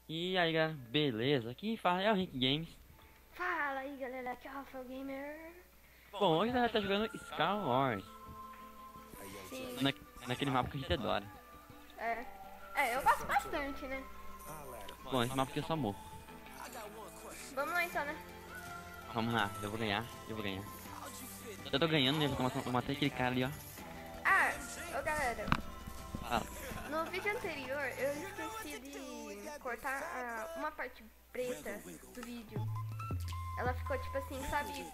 E aí galera, beleza? Quem fala é o Rick Games. Fala aí galera, aqui é o Rafael Gamer. Bom, hoje a gente tá jogando Star Wars Sim, naquele mapa que a gente adora. eu gosto bastante, né? Bom, esse mapa aqui eu só morro. Vamos lá então, né? Vamos lá, eu vou ganhar. Eu tô ganhando, né? Eu matei aquele cara ali, ó. Ô galera, Fala. no vídeo anterior eu esqueci de cortar uma parte preta do vídeo. Ela ficou tipo assim, sabe,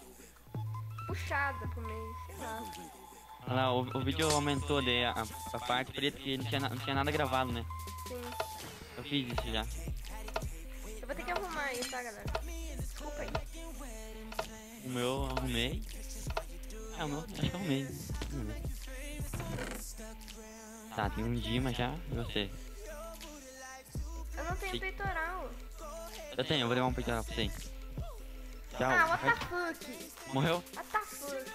puxada pro meio, sei lá. Olha lá, o vídeo aumentou ali a parte preta que não tinha nada gravado, né? Sim, Eu fiz isso já. eu vou ter que arrumar isso, tá galera? Desculpa aí. O meu eu arrumei. O meu acho que eu arrumei. Tá, tem um Dima já. E você? Eu não tenho Sim. peitoral. Eu tenho, eu vou levar um peitoral pra você. Tchau. What the fuck? Morreu? What the fuck?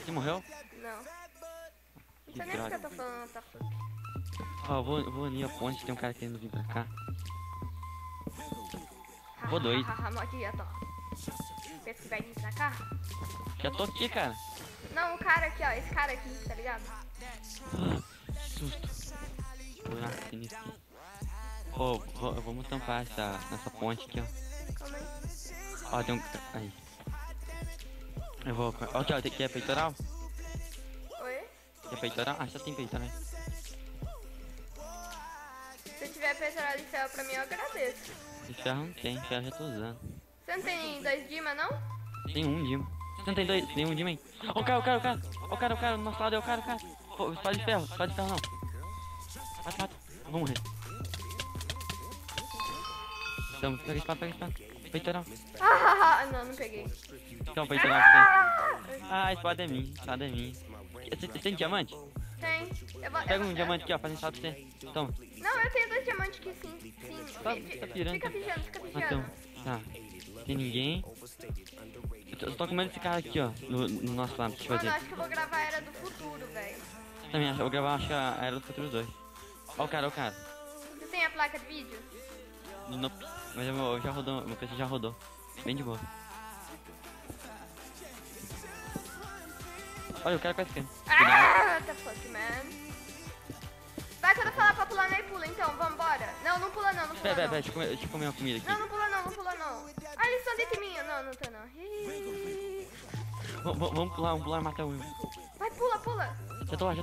Você morreu? Não. Não sei nem droga. porque eu tô falando what the fuck. Ó, eu vou ali a ponte, tem um cara querendo vir pra cá. Vou doido. Maldito. Pensa que vai vir pra cá? Já tô aqui, cara. Não, o cara aqui, ó. Esse cara aqui, tá ligado? Que susto. Vou na aqui. Pô, vamos tampar nessa ponte aqui, ó. Calma aí. Ó, tem um... Aí. Eu vou... Ó, aqui, ó. Tem aqui é peitoral? Oi? Quer peitoral? Ah, só tem peitoral, né? Se tiver peitoral de ferro pra mim, eu agradeço. De ferro não tem, ferro já tô usando. Você não tem 2 Dima, não? Tem um Dima. Você não tem um Dima aí? Ó, o cara. O cara, do nosso lado é o cara. Pô, espada de ferro não. Mata. Eu vou morrer. Então, pega a espada. Peitoral. Não peguei. Então, peitoral pra você. Ah, a espada é minha. Você tem diamante? Tem. Pega um diamante aqui, ó, pra gente pra você. Toma. Não, eu tenho 2 diamantes aqui, sim. Tá pirando. Fica vigiando. Então, tá. Tem ninguém. Eu tô com medo desse cara aqui, ó. No nosso lado, deixa eu Mano, fazer. acho que eu vou gravar a Era do Futuro, velho. Também acho, eu vou gravar, acho que a Era do Futuro 2. Ó o cara. Você tem a placa de vídeo? Não, mas eu já rodou, meu PC já rodou. Bem de boa. Olha, o cara quase caiu. What the fuck, man? Vai, quando eu falar pra pular, nem pula, então, vambora. Não pula não. Pera, deixa eu comer uma comida aqui. Não pula não. Ah, eles estão dentro de mim. Não tô não. Vamos pular e matar o Will. Vai, pula. Já tô lá.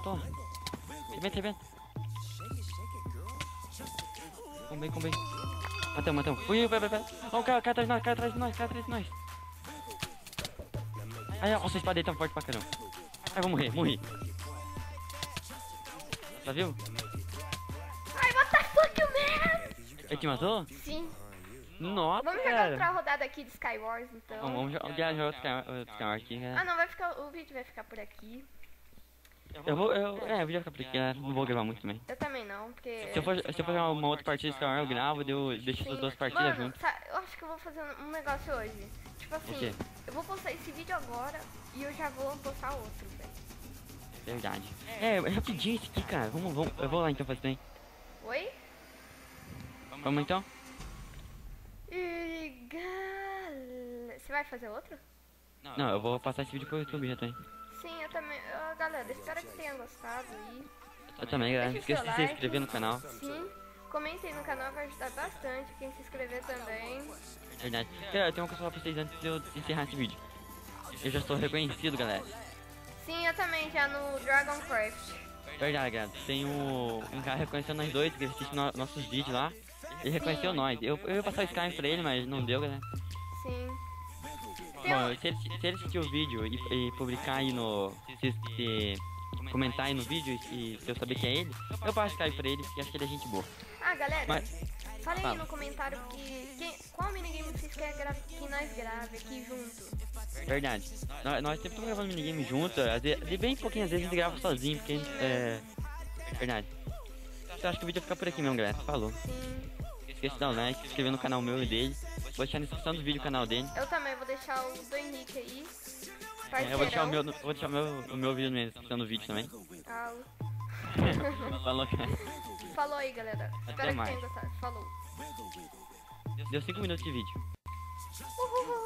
Rebenta. Combei. Matamos. Fui, vai. Ó, o cara atrás de nós. Aí, ó, nossa, a espada dele tá forte pra caramba. Ai, vou morrer. Tá viu? Ai, what the fuck, man? Ele te matou? Sim. Nossa, Vamos jogar cara. outra rodada aqui de Skywars, então. Vamos jogar outro canal aqui, né? Não, o vídeo vai ficar por aqui. O vídeo vai ficar por aqui, né? Não vou gravar muito também. Eu também não, porque... Se eu for jogar uma outra partida de Star Wars, eu gravo e eu deixo essas duas partidas Mano, juntas. eu acho que eu vou fazer um negócio hoje. Tipo O quê? assim, eu vou postar esse vídeo agora e eu já vou postar outro, velho. Verdade. É rapidinho isso aqui, cara. Vamos. Eu vou lá então fazer bem. Oi? Vamos então? Você vai fazer outro? Não, eu vou passar esse vídeo pro YouTube já tem. Sim, eu também. Galera, espero que tenham gostado aí. Eu também, galera. Não Deixa esqueça seu de se like. inscrever no canal. Sim, comentem no canal, vai ajudar bastante. Quem se inscrever também. Verdade. Eu tenho uma coisa pra vocês antes de eu encerrar esse vídeo. Eu já estou reconhecido, galera. Sim, eu também, já no Dragoncraft. Verdade, galera. Tem um cara reconhecendo nós dois, que assiste nossos vídeos lá. Ele reconheceu nós. Eu ia passar o Skype pra ele, mas não deu, galera. Sim. Tem Bom, se ele assistir o vídeo e publicar aí se comentar aí no vídeo e se eu saber que é ele, eu passo o Skype pra ele, porque acho que ele é gente boa. galera, Mas, falem aí fala. no comentário qual minigame vocês querem que nós grave aqui junto. Verdade. Nós sempre estamos gravando minigame junto, de bem pouquinhas vezes a gente grava sozinho, porque verdade. Então acho que o vídeo vai ficar por aqui mesmo, galera. Falou. Sim. Esqueça de dar um like, se inscrever no canal meu e dele. Vou deixar na descrição do vídeo o canal dele. Eu também vou deixar o do Henrique aí. Eu vou deixar o meu vídeo na descrição do vídeo também. Tchau. Falou. Falou aí, galera. Espero que mais. tenham gostado. Falou. Deu 5 minutos de vídeo. Uhul.